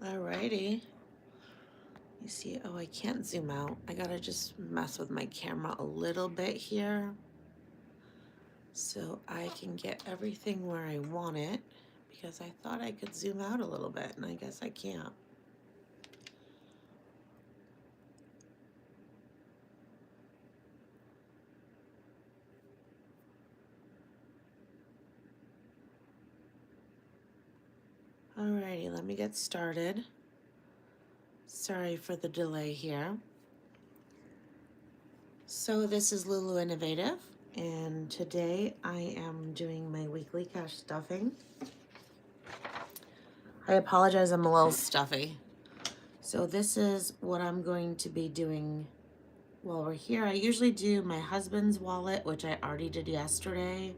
Alrighty. You see, oh, I can't zoom out. I gotta just mess with my camera a little bit here so I can get everything where I want it, because I thought I could zoom out a little bit and I guess I can't. Alrighty, let me get started. Sorry for the delay here. So this is Lulu Innovative, and today I am doing my weekly cash stuffing. I apologize, I'm a little stuffy. So this is what I'm going to be doing while we're here. I usually do my husband's wallet, which I already did yesterday.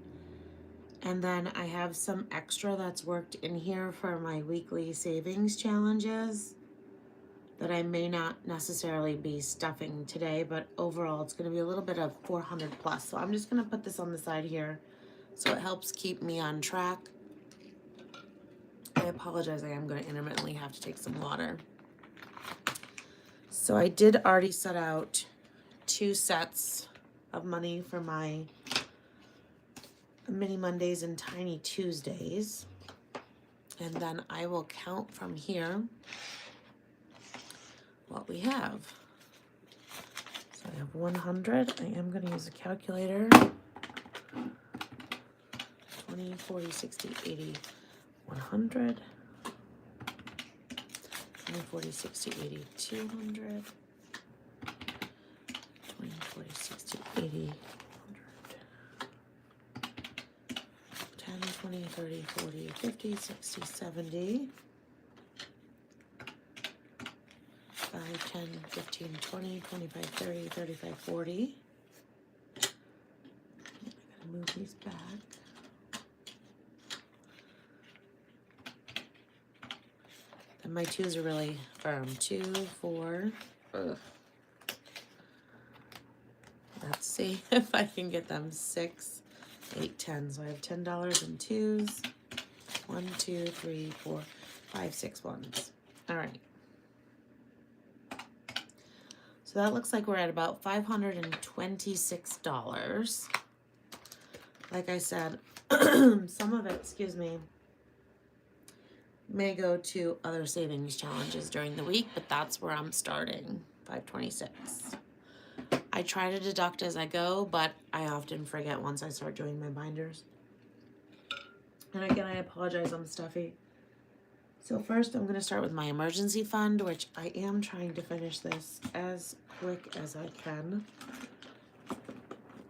And then I have some extra that's worked in here for my weekly savings challenges that I may not necessarily be stuffing today, but overall it's going to be a little bit of 400 plus. So I'm just going to put this on the side here so it helps keep me on track. I apologize, I am going to intermittently have to take some water. So I did already set out 2 sets of money for my Mini Mondays and Tiny Tuesdays. And then I will count from here what we have. So I have 100. I am going to use a calculator. 20, 40, 60, 80, 100. 20, 40, 60, 80, 200. 20, 40, 60, 80, 10, 20, 30, 40, 50, 60, 70. 5, 10, 15, 20, 25, 30, 35, 40. I'm gonna move these back. And my 2s are really firm. 2, 4. Ugh. Let's see if I can get them. 6, 8, 10. So I have $10 in 2s. 1, 2, 3, 4, 5, 6 1s. All right. So that looks like we're at about $526. Like I said, some of it, may go to other savings challenges during the week, but that's where I'm starting, 526. I try to deduct as I go, but I often forget once I start doing my binders. And again, I apologize, I'm stuffy. So first I'm going to start with my emergency fund, which I am trying to finish this as quick as I can.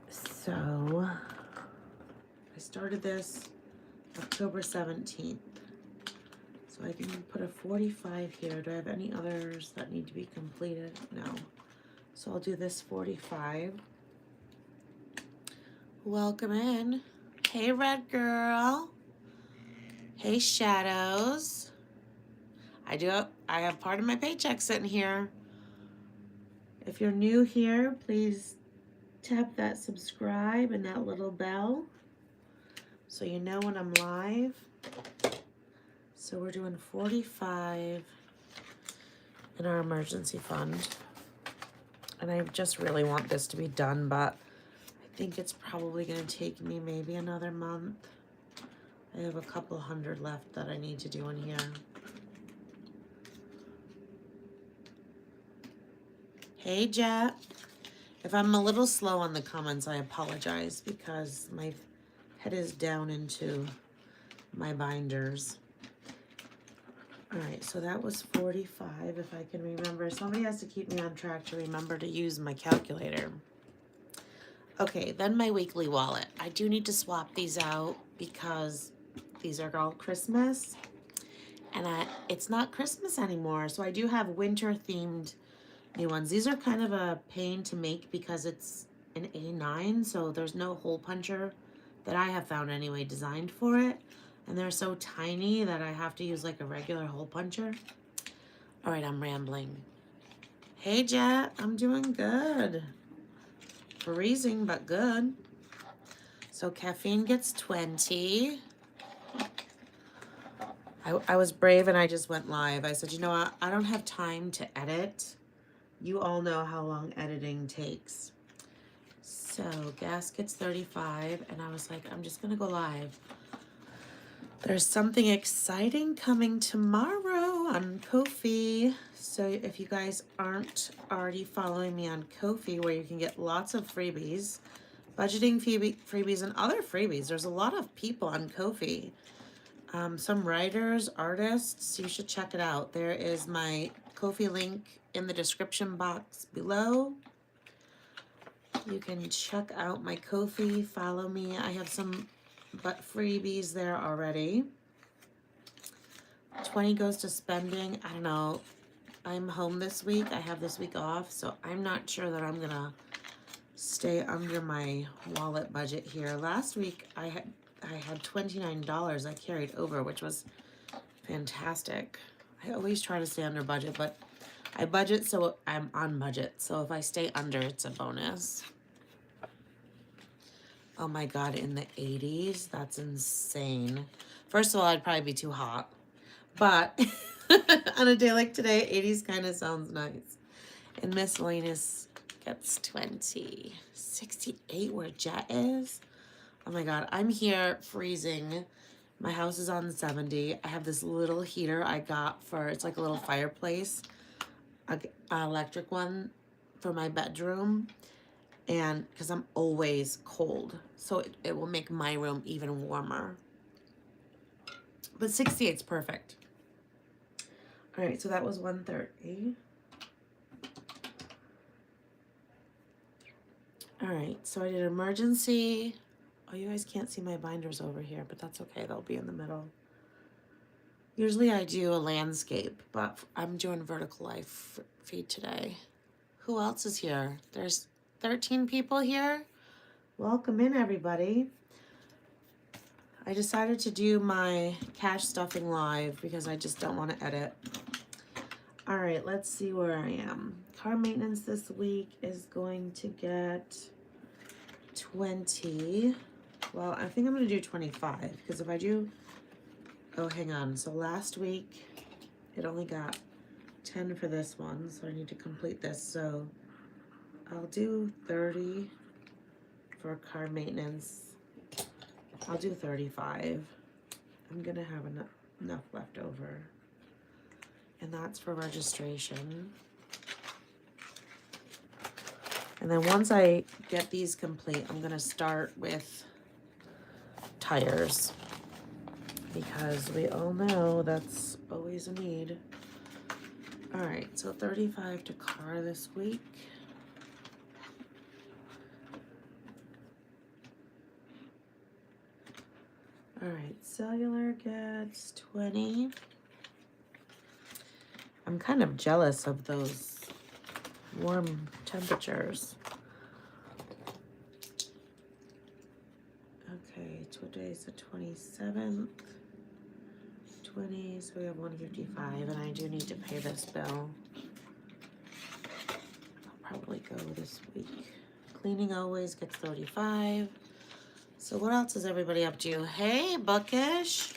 So I started this October 17th. So I can put a 45 here. Do I have any others that need to be completed? No. So I'll do this 45. Welcome in. Hey, Red Girl. Hey, Shadows. I have part of my paycheck sitting here. If you're new here, please tap that subscribe and that little bell so you know when I'm live. So we're doing 45 in our emergency fund. And I just really want this to be done, but I think it's probably going to take me maybe another month. I have a couple hundred left that I need to do in here. Hey, Jet. If I'm a little slow on the comments, I apologize because my head is down into my binders. All right, so that was 45, if I can remember. Somebody has to keep me on track to remember to use my calculator. Okay, then my weekly wallet. I do need to swap these out because these are all Christmas. And it's not Christmas anymore, so I do have winter-themed new ones. These are kind of a pain to make because it's an A9, so there's no hole puncher that I have found anyway designed for it. And they're so tiny that I have to use like a regular hole puncher. All right, I'm rambling. Hey, Jet, I'm doing good. Freezing, but good. So caffeine gets 20. I was brave and I just went live. I said, you know what? I don't have time to edit. You all know how long editing takes. So gasket's 35, and I was like, I'm just gonna go live. There's something exciting coming tomorrow on Ko-fi. So if you guys aren't already following me on Ko-fi, where you can get lots of freebies, budgeting freebies and other freebies. There's a lot of people on Ko-fi. Some writers, artists, you should check it out. There is my Ko-fi link in the description box below. You can check out my Ko-fi, follow me. I have some freebies there already. 20 goes to spending. I don't know. I'm home this week. I have this week off, so I'm not sure that I'm gonna stay under my wallet budget here. Last week I had $29 I carried over, which was fantastic. I always try to stay under budget, but I budget so I'm on budget. So if I stay under, it's a bonus. Oh my God, in the 80s? That's insane. First of all, I'd probably be too hot. But on a day like today, 80s kind of sounds nice. And miscellaneous gets 20. 68 where Jet is? Oh my God, I'm here freezing. My house is on 70. I have this little heater I got for, it's like a little fireplace, an electric one for my bedroom. And because I'm always cold, so it will make my room even warmer. But 68 is perfect. All right, so that was 130. All right, so I did emergency. Oh, you guys can't see my binders over here, but that's okay. They'll be in the middle. Usually I do a landscape, but I'm doing vertical life feed today. Who else is here? There's 13 people here. Welcome in, everybody. I decided to do my cash stuffing live because I just don't want to edit. All right, let's see where I am. Car maintenance this week is going to get 20. Well, I think I'm going to do 25 because if I do, oh, hang on. So last week it only got 10 for this one, so I need to complete this. So I'll do 30 for car maintenance. I'll do 35. I'm gonna have enough left over. And that's for registration. And then once I get these complete, I'm gonna start with tires, because we all know that's always a need. All right, so 35 to car this week. All right, cellular gets 20. I'm kind of jealous of those warm temperatures. Okay, today's the 27th. 20, so we have 155, and I do need to pay this bill. I'll probably go this week. Cleaning always gets 35. So what else is everybody up to? Hey, Bookish.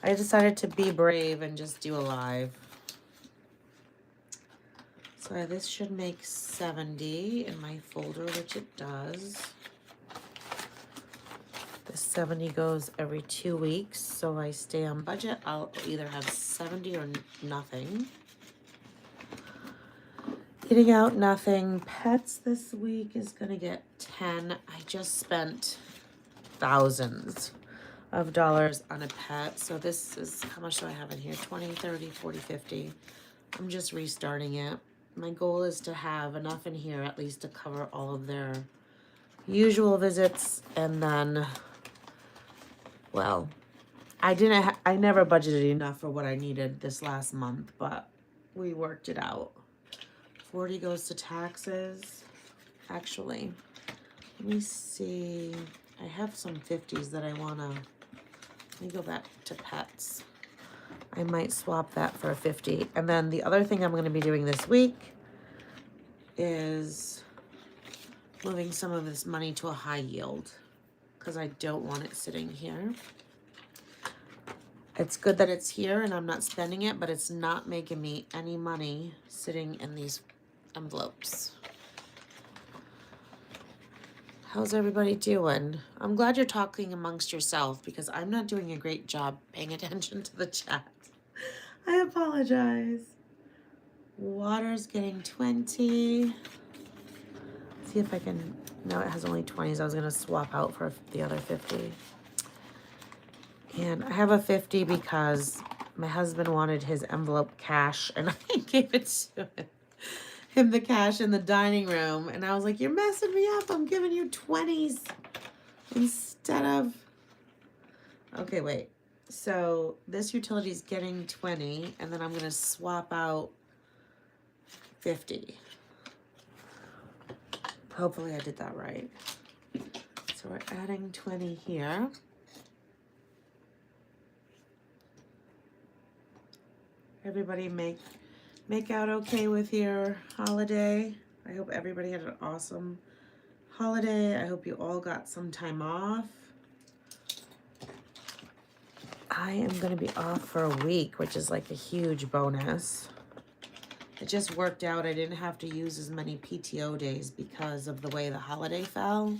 I decided to be brave and just do a live. So this should make 70 in my folder, which it does. This 70 goes every 2 weeks, so I stay on budget. I'll either have 70 or nothing. Eating out, nothing. Pets this week is gonna get 10. I just spent thousands of dollars on a pet. So this is, how much do I have in here? 20, 30, 40, 50. I'm just restarting it. My goal is to have enough in here at least to cover all of their usual visits. And then, well, I never budgeted enough for what I needed this last month, but we worked it out. 40 goes to taxes. Actually, let me see. I have some 50s that I wanna, let me go back to pets. I might swap that for a 50. And then the other thing I'm gonna be doing this week is moving some of this money to a high yield because I don't want it sitting here. It's good that it's here and I'm not spending it, but it's not making me any money sitting in these envelopes. How's everybody doing? I'm glad you're talking amongst yourself because I'm not doing a great job paying attention to the chat. I apologize. Water's getting 20. See if I can, no, it has only 20s. I was gonna swap out for the other 50. And I have a 50 because my husband wanted his envelope cash and I gave it to him the cash in the dining room. And I was like, you're messing me up. I'm giving you 20s instead of, okay, wait. So this utility is getting 20 and then I'm gonna swap out 50. Hopefully I did that right. So we're adding 20 here. Everybody make out okay with your holiday. I hope everybody had an awesome holiday. I hope you all got some time off. I am going to be off for a week, which is like a huge bonus. It just worked out. I didn't have to use as many PTO days because of the way the holiday fell.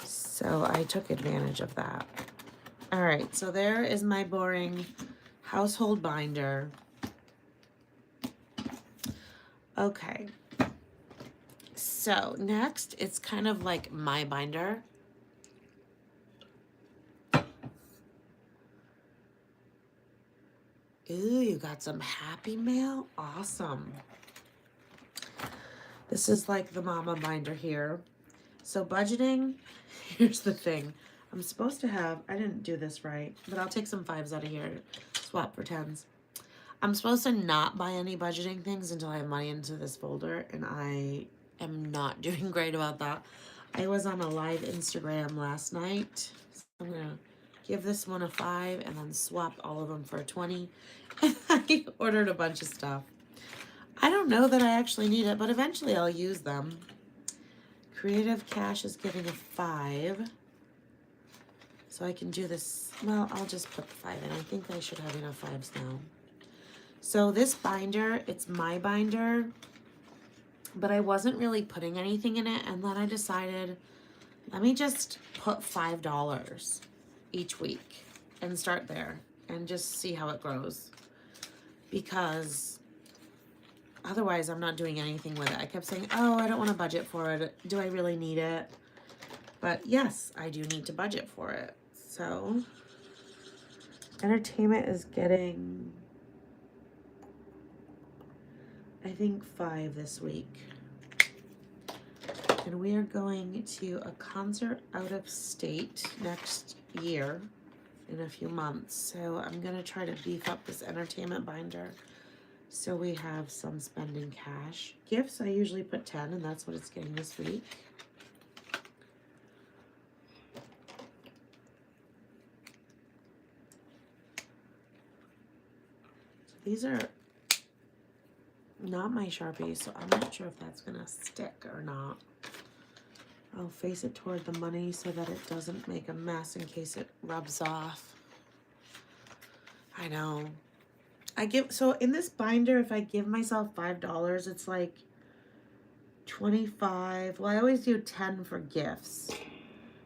So I took advantage of that. All right, so there is my boring household binder. Okay. So next, it's kind of like my binder. Ooh, you got some happy mail? Awesome. This is like the mama binder here. So budgeting, here's the thing. I'm supposed to have, I didn't do this right, but I'll take some 5s out of here, swap for 10s. I'm supposed to not buy any budgeting things until I have money into this folder, and I am not doing great about that. I was on a live Instagram last night, so I'm gonna give this one a 5 and then swap all of them for a 20. And I ordered a bunch of stuff. I don't know that I actually need it, but eventually I'll use them. Creative Cash is giving a 5. So I can do this, well, I'll just put the 5 in. I think I should have enough 5s now. So this binder, it's my binder, but I wasn't really putting anything in it. And then I decided, let me just put $5 each week and start there and just see how it grows. Because otherwise I'm not doing anything with it. I kept saying, oh, I don't want to budget for it. Do I really need it? But yes, I do need to budget for it. So entertainment is getting, I think 5 this week. And we are going to a concert out of state next year in a few months. So I'm going to try to beef up this entertainment binder so we have some spending cash. Gifts, I usually put 10, and that's what it's getting this week. So these are not my Sharpies, so I'm not sure if that's gonna stick or not. I'll face it toward the money so that it doesn't make a mess in case it rubs off. I know. So in this binder, if I give myself $5, it's like 25. Well, I always do 10 for gifts.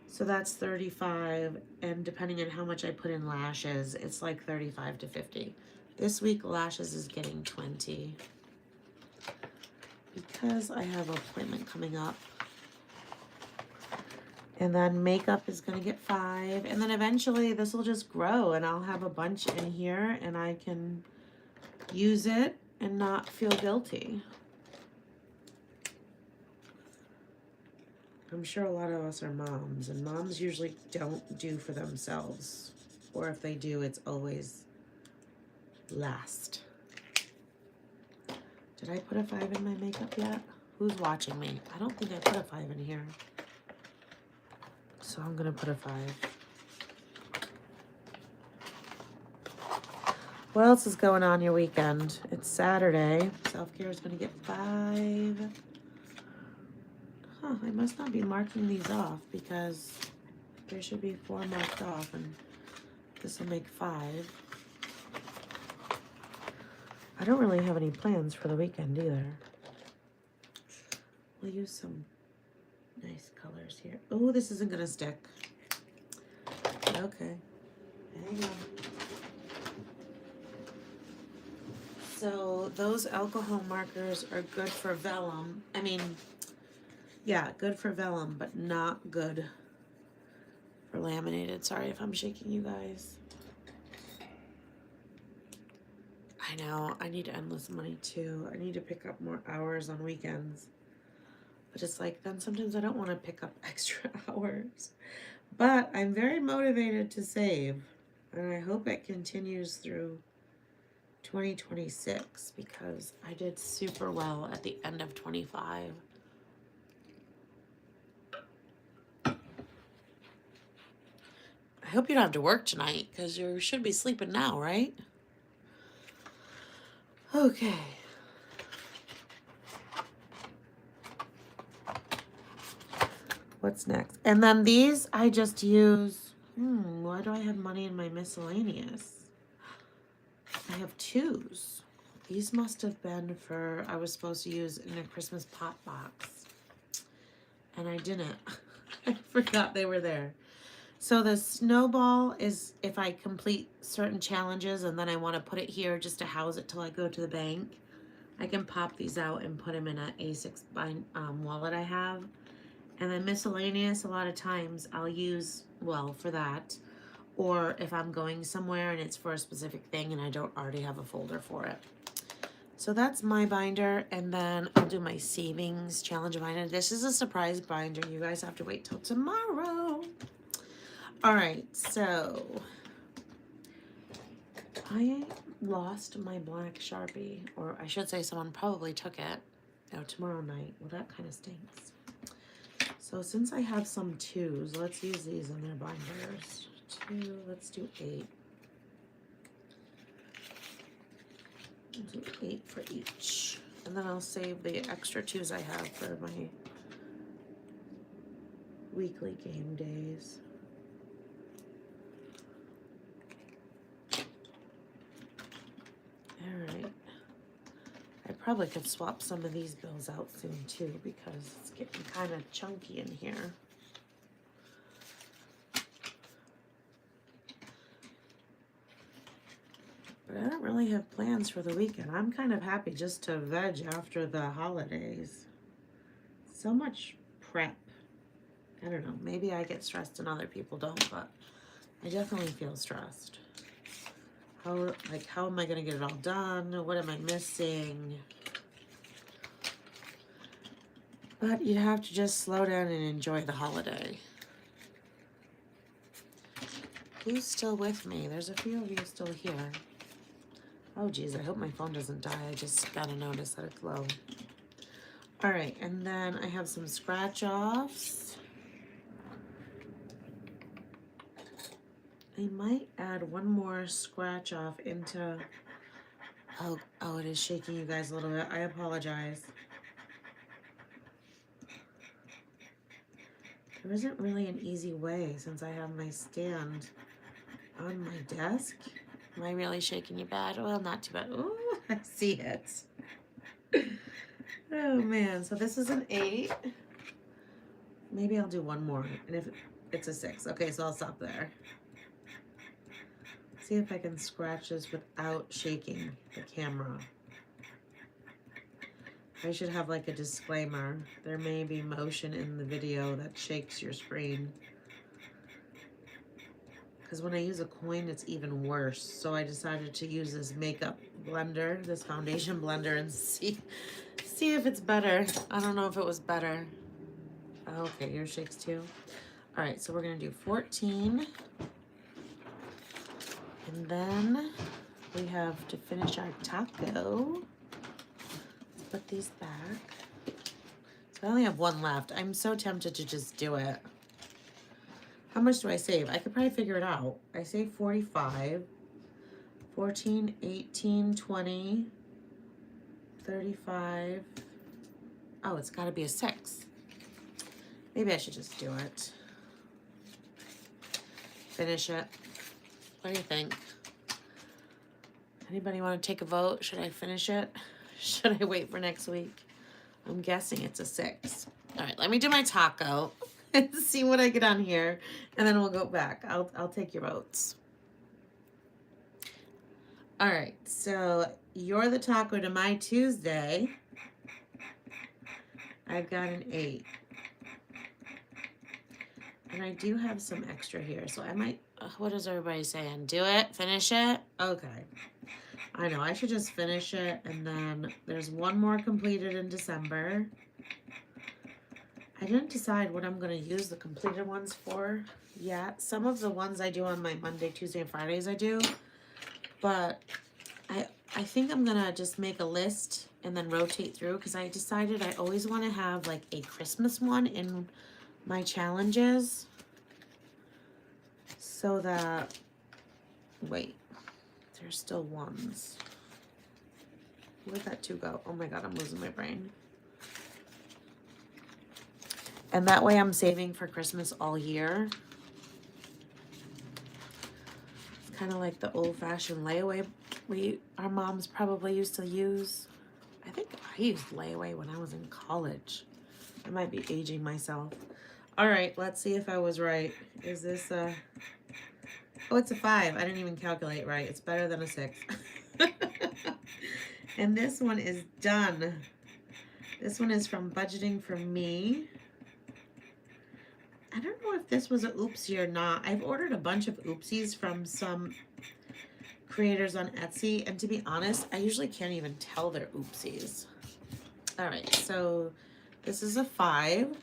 So that's 35. And depending on how much I put in lashes, it's like 35 to 50. This week, lashes is getting 20. Because I have an appointment coming up. And then makeup is going to get 5. And then eventually this will just grow and I'll have a bunch in here and I can use it and not feel guilty. I'm sure a lot of us are moms, and moms usually don't do for themselves. Or if they do, it's always last. Did I put a 5 in my makeup yet? Who's watching me? I don't think I put a 5 in here. So I'm gonna put a 5. What else is going on your weekend? It's Saturday. Self-care is gonna get 5. Huh, I must not be marking these off because there should be 4 marked off and This will make 5. I don't really have any plans for the weekend either. We'll use some nice colors here. Oh, this isn't gonna stick. Okay, hang on. So those alcohol markers are good for vellum. I mean, yeah, good for vellum, but not good for laminated. Sorry if I'm shaking you guys. I know, I need endless money too. I need to pick up more hours on weekends. But it's like, then sometimes I don't want to pick up extra hours. But I'm very motivated to save. And I hope it continues through 2026 because I did super well at the end of 25. I hope you don't have to work tonight because you should be sleeping now, right? Okay. What's next? And then these I just use, why do I have money in my miscellaneous? I have 2s. These must have been for, I was supposed to use in a Christmas pot box. And I didn't. I forgot they were there. So the snowball is if I complete certain challenges and then I want to put it here just to house it till I go to the bank. I can pop these out and put them in an A6 wallet I have. And then miscellaneous, a lot of times I'll use, well, for that. Or if I'm going somewhere and it's for a specific thing and I don't already have a folder for it. So that's my binder. And then I'll do my savings challenge binder. This is a surprise binder. You guys have to wait till tomorrow. All right, so I lost my black Sharpie. Or I should say someone probably took it. Oh, tomorrow night. Well, that kind of stinks. So since I have some 2s, let's use these in their binders. 2, let's do 8. I'll do 8 for each. And then I'll save the extra 2s I have for my weekly game days. All right. I probably could swap some of these bills out soon too because it's getting kind of chunky in here. But I don't really have plans for the weekend. I'm kind of happy just to veg after the holidays. So much prep. I don't know. Maybe I get stressed and other people don't, but I definitely feel stressed. How am I going to get it all done? What am I missing? But you have to just slow down and enjoy the holiday. Who's still with me? There's a few of you still here. Oh, geez, I hope my phone doesn't die. I just got a notice that it's low. All right, and then I have some scratch-offs. I might add one more scratch off into, oh, it is shaking you guys a little bit. I apologize. There isn't really an easy way since I have my stand on my desk. Am I really shaking you bad? Well, not too bad. Oh, I see it. Oh man, so this is an 8. Maybe I'll do one more, and if it's a 6. Okay, so I'll stop there. See if I can scratch this without shaking the camera. I should have like a disclaimer. There may be motion in the video that shakes your screen. Because when I use a coin, it's even worse. So I decided to use this makeup blender, this foundation blender, and see if it's better. I don't know if it was better. Okay, yours shakes too. All right, so we're gonna do 14. And then we have to finish our taco. Let's put these back. So I only have 1 left. I'm so tempted to just do it. How much do I save? I could probably figure it out. I save 45, 14, 18, 20, 35. Oh, it's gotta be a 6. Maybe I should just do it. Finish it. What do you think? Anybody want to take a vote? Should I finish it? Should I wait for next week? I'm guessing it's a 6. All right, let me do my taco and see what I get on here, and then we'll go back. I'll take your votes. All right, so you're the taco to my Tuesday. I've got an 8. And I do have some extra here, so I might, what is everybody saying? Do it? Finish it? Okay. I know, I should just finish it, and then there's one more completed in December. I didn't decide what I'm going to use the completed ones for yet. Some of the ones I do on my Monday, Tuesday, and Fridays I do, but I think I'm going to just make a list and then rotate through, because I decided I always want to have like a Christmas one in my challenges, so that, wait, there's still ones. Where'd that 2 go? Oh my god, I'm losing my brain. And that way I'm saving for Christmas all year. It's kind of like the old-fashioned layaway our moms probably used to use. I think I used layaway when I was in college. I might be aging myself. All right, let's see if I was right. Is this a... Oh, it's a 5. I didn't even calculate right. It's better than a 6. And this one is done. This one is from Budgeting for Me. I don't know if this was an oopsie or not. I've ordered a bunch of oopsies from some creators on Etsy, and to be honest, I usually can't even tell they're oopsies. All right, so this is a 5,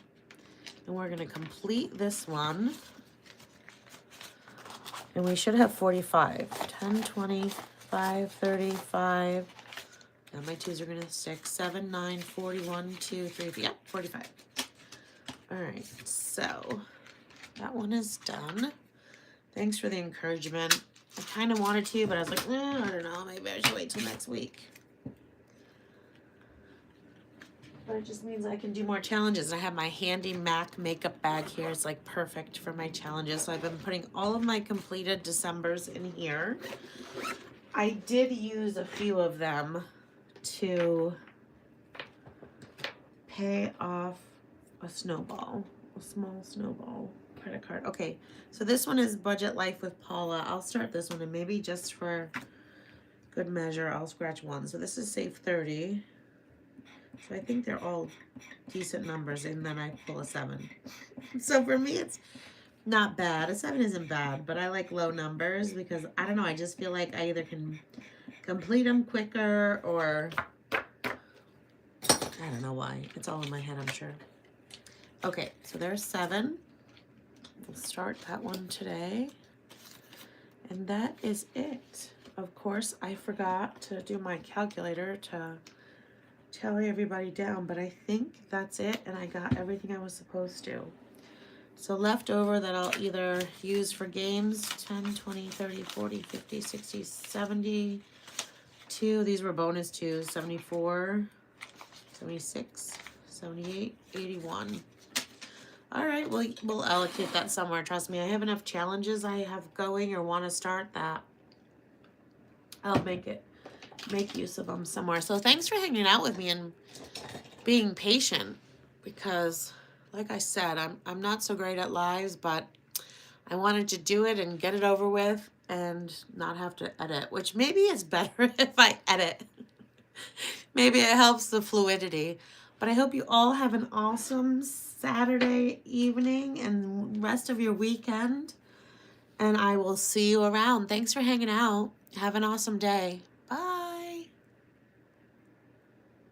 and we're gonna complete this one. And we should have 45. 10, 25, 35. Now my 2s are gonna stick. 7, 9, 41, 2, 3, yep, 45. All right, so that one is done. Thanks for the encouragement. I kind of wanted to, but I was like, I don't know, maybe I should wait till next week. But it just means I can do more challenges. I have my handy MAC makeup bag here. It's like perfect for my challenges. So I've been putting all of my completed Decembers in here. I did use a few of them to pay off a snowball, a small snowball credit card. Okay, so this one is Budget Life with Paula. I'll start this one, and maybe just for good measure, I'll scratch 1. So this is Save 30. So I think they're all decent numbers, and then I pull a 7. So for me, it's not bad. A 7 isn't bad, but I like low numbers because, I don't know, I just feel like I either can complete them quicker, or I don't know why. It's all in my head, I'm sure. Okay, so there's 7. We'll start that one today. And that is it. Of course, I forgot to do my calculator to tally everybody down, but I think that's it, and I got everything I was supposed to. So left over that I'll either use for games, 10, 20, 30, 40, 50, 60, 72. These were bonus 2s, 74, 76, 78, 81. All right, we'll allocate that somewhere. Trust me, I have enough challenges I have going or want to start that I'll make use of them somewhere. So thanks for hanging out with me and being patient, because like I said, I'm not so great at lives, but I wanted to do it and get it over with and not have to edit, which maybe is better if I edit. Maybe it helps the fluidity. But I hope you all have an awesome Saturday evening and rest of your weekend. And I will see you around. Thanks for hanging out. Have an awesome day.